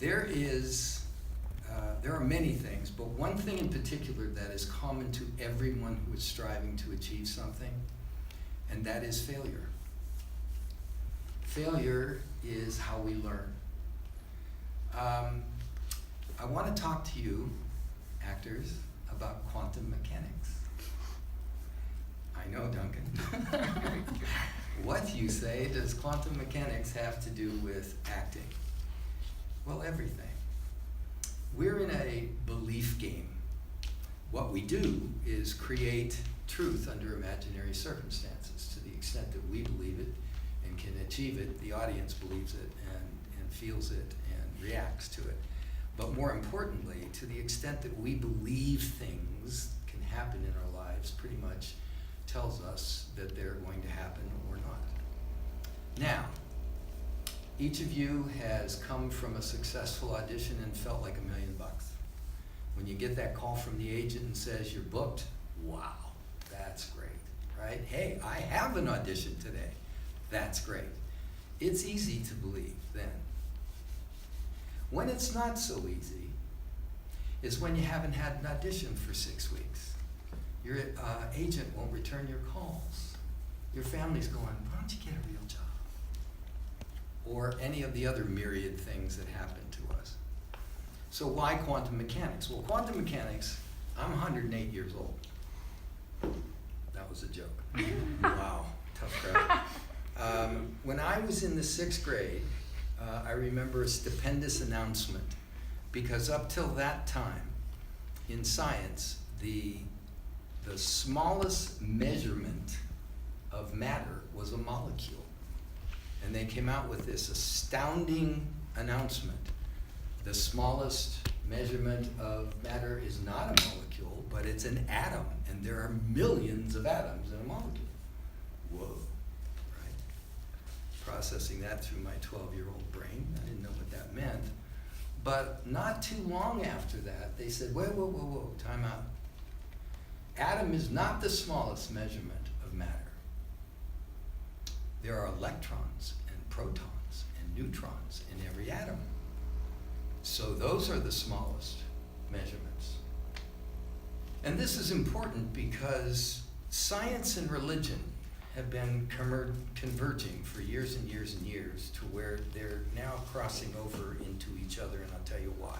There are many things, but one thing in particular that is common to everyone who is striving to achieve something, and that is failure. Failure is how we learn. I want to talk to you, actors, about quantum mechanics. I know, Duncan. What, you say, does quantum mechanics have to do with acting? Well, everything. We're in a belief game. What we do is create truth under imaginary circumstances. To the extent that we believe it and can achieve it, the audience believes it and feels it and reacts to it. But more importantly, to the extent that we believe things can happen in our lives, pretty much tells us that they're going to happen or not. Now, each of you has come from a successful audition and felt like $1 million. When you get that call from the agent and says you're booked, wow, that's great, right? Hey, I have an audition today. That's great. It's easy to believe then. When it's not so easy is when you haven't had an audition for 6 weeks. Your agent won't return your calls. Your family's going, why don't you get a real job? Or any of the other myriad things that happen to us. So why quantum mechanics? Well, quantum mechanics, I'm 108 years old. That was a joke. Wow, tough crowd. When I was in the 6th grade, I remember a stupendous announcement, because up till that time, in science, the smallest measurement of matter was a molecule. And they came out with this astounding announcement. The smallest measurement of matter is not a molecule, but it's an atom, and there are millions of atoms in a molecule. Whoa, right? Processing that through my 12-year-old brain, I didn't know what that meant. But not too long after that, they said, whoa, time out. Atom is not the smallest measurement of matter. There are electrons and protons and neutrons in every atom. So those are the smallest measurements. And this is important because science and religion have been converging for years and years and years to where they're now crossing over into each other, and I'll tell you why.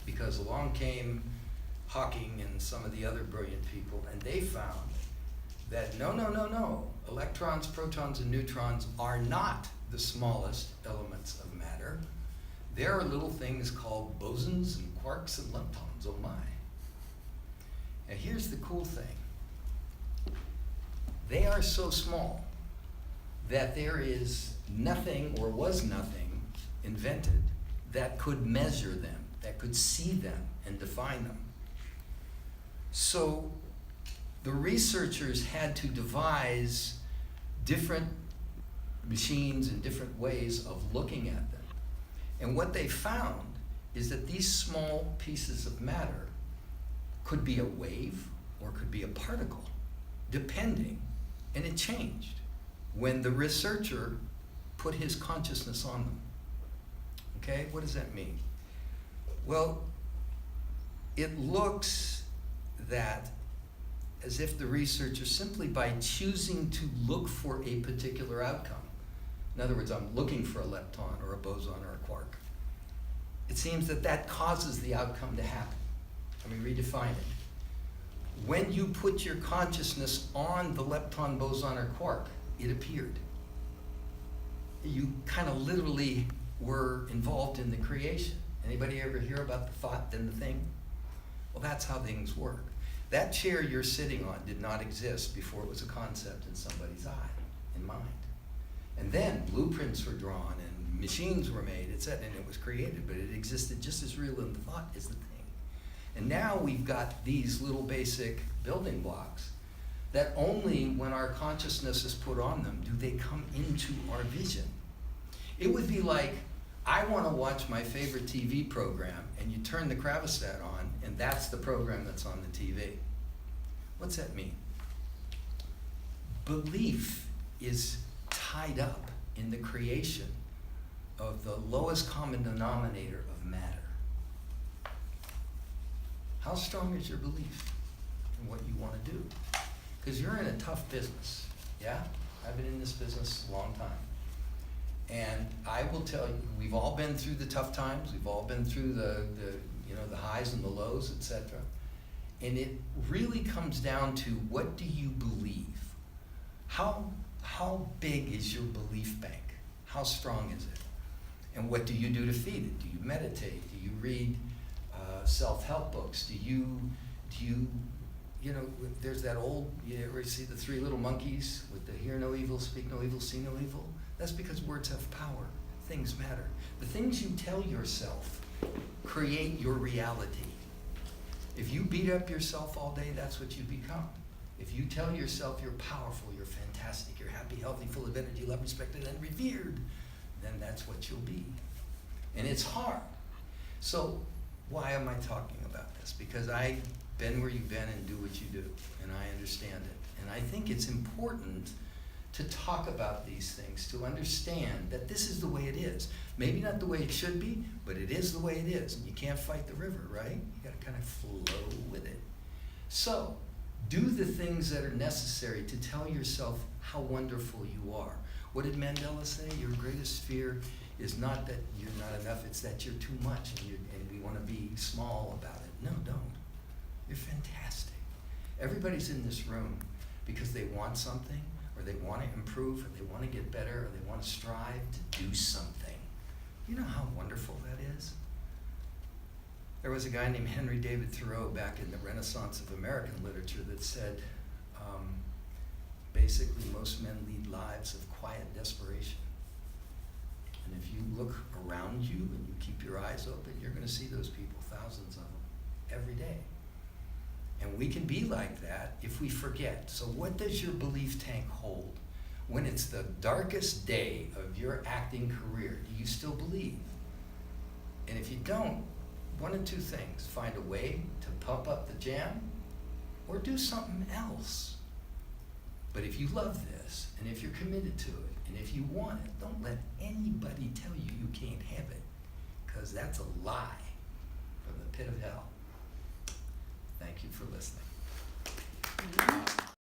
Because along came Hawking and some of the other brilliant people, and they found that no. Electrons, protons, and neutrons are not the smallest elements of matter. There are little things called bosons and quarks and leptons, oh my. And here's the cool thing. They are so small that there is nothing, or was nothing, invented that could measure them, that could see them and define them. So the researchers had to devise different machines and different ways of looking at them. And what they found is that these small pieces of matter could be a wave or could be a particle, depending, and it changed when the researcher put his consciousness on them. Okay, what does that mean? Well, it looks that as if the researcher, simply by choosing to look for a particular outcome, in other words, I'm looking for a lepton or a boson or a quark, it seems that that causes the outcome to happen. Let me redefine it. When you put your consciousness on the lepton, boson, or quark, it appeared. You kind of literally were involved in the creation. Anybody ever hear about the thought, then the thing? Well, that's how things work. That chair you're sitting on did not exist before it was a concept in somebody's eye and mind. And then blueprints were drawn and machines were made, etc., and it was created, but it existed just as real in the thought as the thing. And now we've got these little basic building blocks that only when our consciousness is put on them do they come into our vision. It would be like, I want to watch my favorite TV program, and you turn the cravostat on, and that's the program that's on the TV. What's that mean? Belief is tied up in the creation of the lowest common denominator of matter. How strong is your belief in what you want to do? Because you're in a tough business, yeah? I've been in this business a long time. And I will tell you, we've all been through the tough times, we've all been through the highs and the lows, etc. And it really comes down to, what do you believe? How big is your belief bank? How strong is it? And what do you do to feed it? Do you meditate? Do you read self-help books? Do you there's that old, you ever see the three little monkeys with the hear no evil, speak no evil, see no evil? That's because words have power. Things matter. The things you tell yourself create your reality. If you beat up yourself all day, that's what you become. If you tell yourself you're powerful, you're fantastic, you're happy, healthy, full of energy, loved, respected, and revered, then that's what you'll be. And it's hard. So why am I talking about this? Because I've been where you've been and do what you do, and I understand it. And I think it's important to talk about these things, to understand that this is the way it is. Maybe not the way it should be, but it is the way it is. And you can't fight the river, right? You gotta kind of flow with it. So, do the things that are necessary to tell yourself how wonderful you are. What did Mandela say? Your greatest fear is not that you're not enough, it's that you're too much and we want to be small about it. No, don't. You're fantastic. Everybody's in this room because they want something, or they want to improve, or they want to get better, or they want to strive to do something. You know how wonderful that is? There was a guy named Henry David Thoreau back in the Renaissance of American literature that said, basically, most men lead lives of quiet desperation. And if you look around you and you keep your eyes open, you're going to see those people, thousands of them, every day. And we can be like that if we forget. So what does your belief tank hold? When it's the darkest day of your acting career, do you still believe? And if you don't, one of two things: find a way to pump up the jam, or do something else. But if you love this, and if you're committed to it, and if you want it, don't let anybody tell you you can't have it, because that's a lie from the pit of hell. Thank you for listening.